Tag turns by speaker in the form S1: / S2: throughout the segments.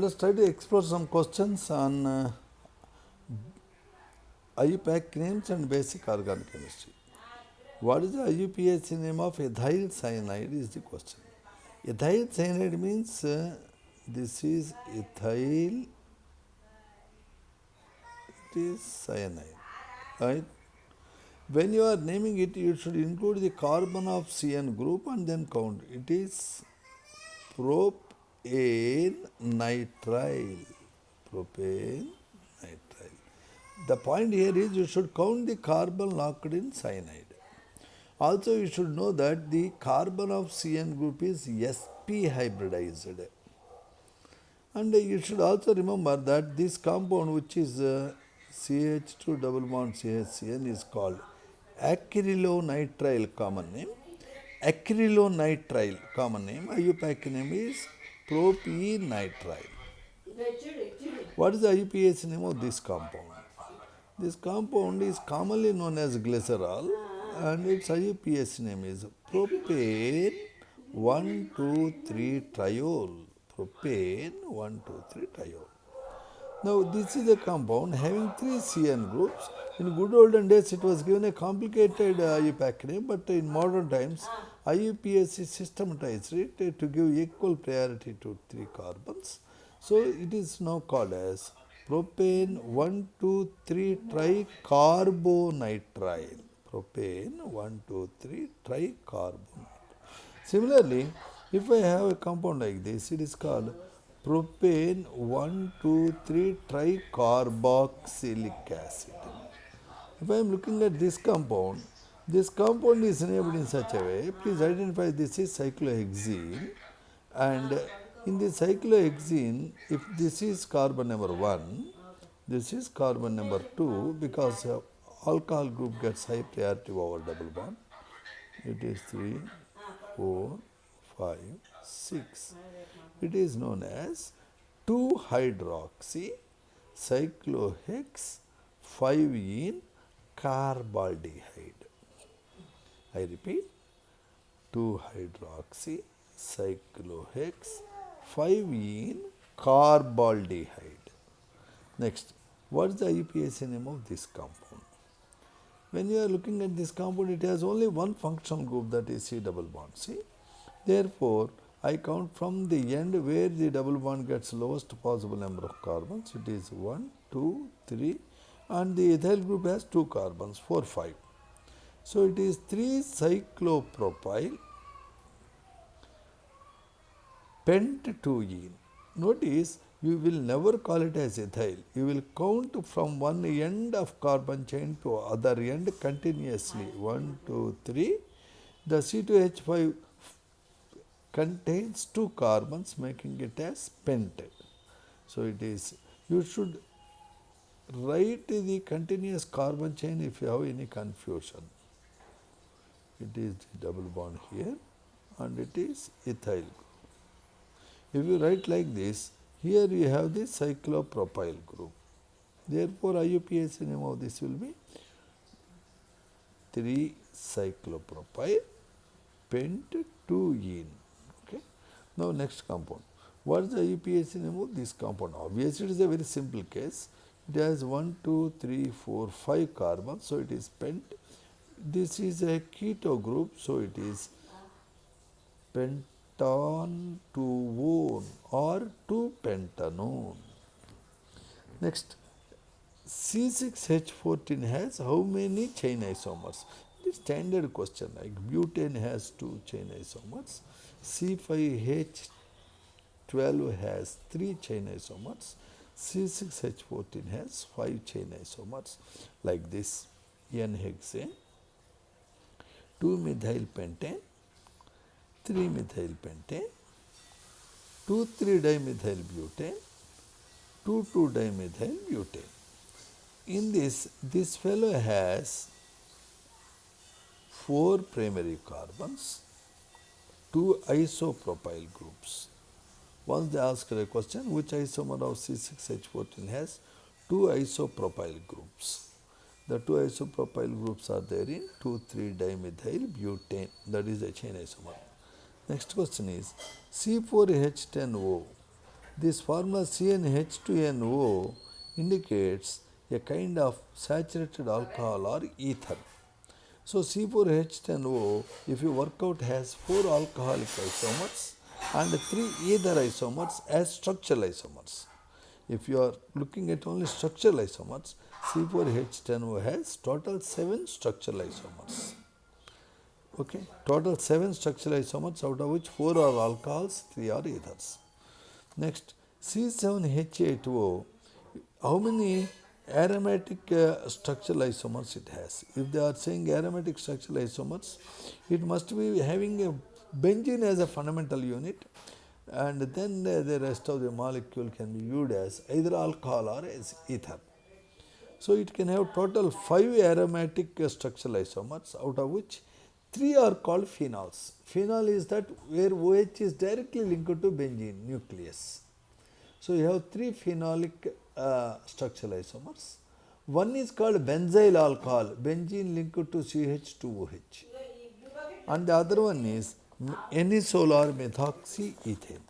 S1: us try to explore some questions on IUPAC names and basic organic chemistry. What is the IUPAC name of ethyl cyanide is the question. Ethyl cyanide means this is ethyl, it is cyanide, right? When you are naming it, you should include the carbon of CN group and then count. It is propane nitrile. Propane nitrile. The point here is you should count the carbon locked in cyanide. Also, you should know that the carbon of CN group is sp hybridized. And you should also remember that this compound, which is CH2 double bond CHCN, is called acrylonitrile, common name. Acrylonitrile, common name. IUPAC name is propyl-nitrile. What is the IUPAC name of this compound? This compound is commonly known as glycerol, and its IUPAC name is propane 1,2,3 triol. Propane 1,2,3 triol. Now, this is a compound having 3 CN groups. In good olden days, it was given a complicated IUPAC name, but in modern times, IUPAC systematized it to give equal priority to 3 carbons. So, it is now called as propane 1,2,3 tricarbonitrile. Propane 1,2,3 tricarbonitrile. Similarly, if I have a compound like this, it is called propane 1,2,3 tricarboxylic acid. If I am looking at this compound is named in such a way. Please identify this is cyclohexene, and in the cyclohexene, if this is carbon number 1, this is carbon number 2, because alcohol group gets high priority over double bond. It is 3, 4, 5, 6. It is known as 2-hydroxy cyclohex 5-ene carbaldehyde. I repeat, 2-hydroxy cyclohex 5-ene carbaldehyde. Next, what is the IUPAC name of this compound? When you are looking at this compound, it has only one functional group, that is C double bond. See? Therefore, I count from the end where the double bond gets lowest possible number of carbons. It is 1, 2, 3, and the ethyl group has 2 carbons, 4, 5. So, it is 3-cyclopropyl pent-2-ene. Notice, you will never call it as ethyl. You will count from one end of carbon chain to other end continuously. 1, 2, 3. The C2H5 contains 2 carbons, making it as pent. So, it is, you should write the continuous carbon chain if you have any confusion. It is the double bond here, and it is ethyl. If you write like this, here you have the cyclopropyl group. Therefore, IUPAC name of this will be 3-cyclopropyl pent-2-ene. Okay. Now, next compound. What is the IUPAC name of this compound? Obviously, it is a very simple case. It has 1, 2, 3, 4, 5 carbons, so it is pent. This is a keto group, so it is pentanone or 2-pentanone. Next, C6H14 has how many chain isomers? The standard question, like butane has 2 chain isomers, C5H12 has 3 chain isomers, C6H14 has 5 chain isomers, like this: N-hexane, 2-methylpentane, 3-methylpentane, 2,3-dimethylbutane, 2,2-dimethylbutane. In this fellow has 4 primary carbons, 2 isopropyl groups. Once they ask a question, which isomer of C6H14 has 2 isopropyl groups? The 2 isopropyl groups are there in 2,3-dimethylbutane, that is a chain isomer. Next question is C4H10O This formula CnH2NO indicates a kind of saturated alcohol or ether. So C4H10O, if you work out, has 4 alcoholic isomers and 3 ether isomers as structural isomers. If you are looking at only structural isomers, C4H10O has total 7 structural isomers. Okay, total 7 structural isomers, out of which 4 are alcohols, 3 are ethers. Next, C7H8O, how many aromatic structural isomers it has? If they are saying aromatic structural isomers, it must be having a benzene as a fundamental unit, and then the rest of the molecule can be viewed as either alcohol or as ether. So it can have total 5 aromatic structural isomers, out of which 3 are called phenols. Phenol is that where OH is directly linked to benzene nucleus. So you have 3 phenolic structural isomers. One is called benzyl alcohol, benzene linked to CH2OH. And the other one is anisole or methoxyethane.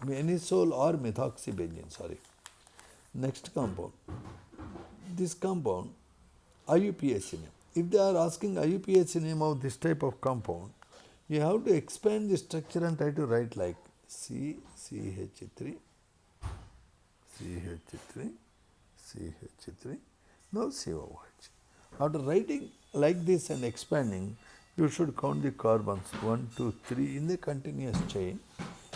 S1: Anisole or methoxybenzene, sorry. Next compound. This compound, IUPAC name. If they are asking IUPAC name of this type of compound, you have to expand the structure and try to write like CCH3, CH3, CH3, now COOH. After writing like this and expanding, you should count the carbons 1, 2, 3 in the continuous chain.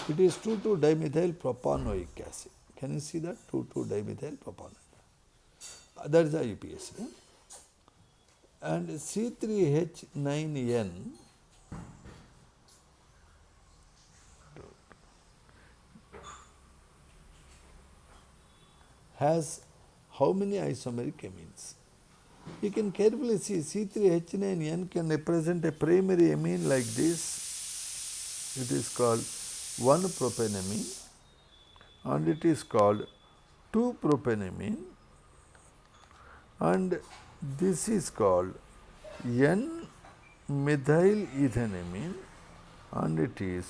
S1: It is 2,2-dimethyl propanoic acid. Can you see that? 2,2-dimethyl propanoic. That is the IUPAC. And C3H9N has how many isomeric amines? You can carefully see C3H9N can represent a primary amine like this. It is called 1-propanamine, and it is called 2-propanamine, and this is called N-methylethanamine, and it is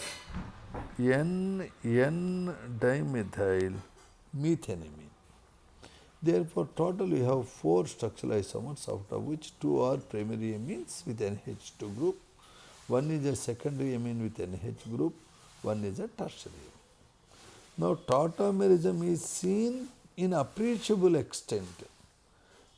S1: N-dimethyl-methanamine. Therefore, total we have 4 structural isomers, out of which 2 are primary amines with NH2 group, 1 is a secondary amine with NH group, 1 is a tertiary. Now, tautomerism is seen in appreciable extent.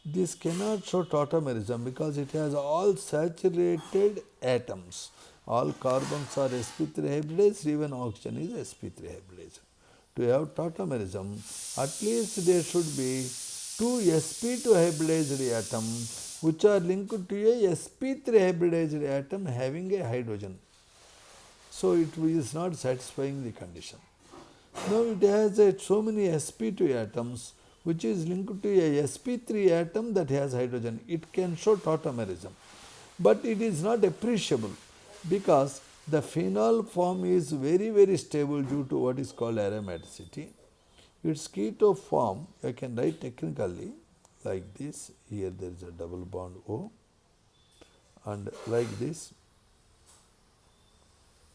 S1: This cannot show tautomerism because it has all saturated atoms. All carbons are sp3 hybridized, even oxygen is sp3 hybridized. To have tautomerism, at least there should be 2 sp2 hybridized atoms which are linked to a sp3 hybridized atom having a hydrogen. So it is not satisfying the condition. Now it has so many sp2 atoms which is linked to a sp3 atom that has hydrogen. It can show tautomerism, but it is not appreciable because the phenol form is very stable due to what is called aromaticity. Its keto form, I can write technically like this. Here there is a double bond O, and like this.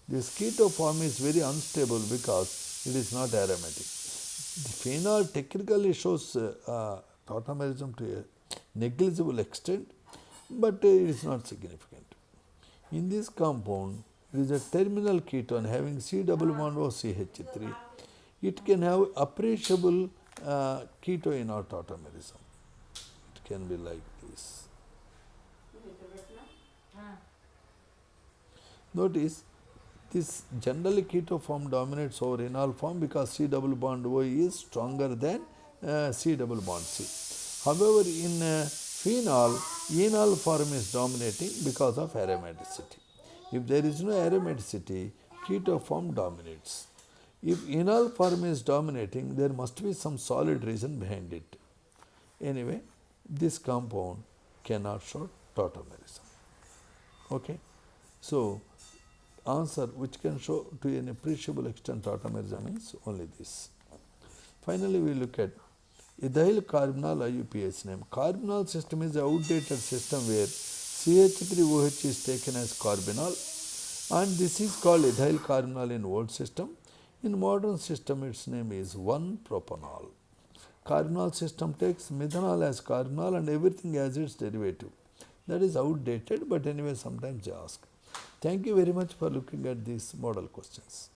S1: This keto form is very unstable because it is not aromatic. The phenol technically shows tautomerism to a negligible extent, but it is not significant. In this compound, it is a terminal ketone having C double bond O CH3. It can have appreciable ketone or tautomerism. It can be like this. Notice this generally keto form dominates over enol form because C double bond O is stronger than C double bond C. However, in phenol, enol form is dominating because of aromaticity. If there is no aromaticity, keto form dominates. If enol form is dominating, there must be some solid reason behind it. Anyway, this compound cannot show tautomerism. Okay, so answer which can show to an appreciable extent tautomerism is only this. Finally, we look at ethyl carbonyl IUPAC name. Carbonyl system is an outdated system where CH3OH is taken as carbonyl, and this is called ethyl carbonyl in old system. In modern system, its name is 1-propanol. Carbonyl system takes methanol as carbonyl and everything as its derivative. That is outdated, but anyway sometimes they ask. Thank you very much for looking at these model questions.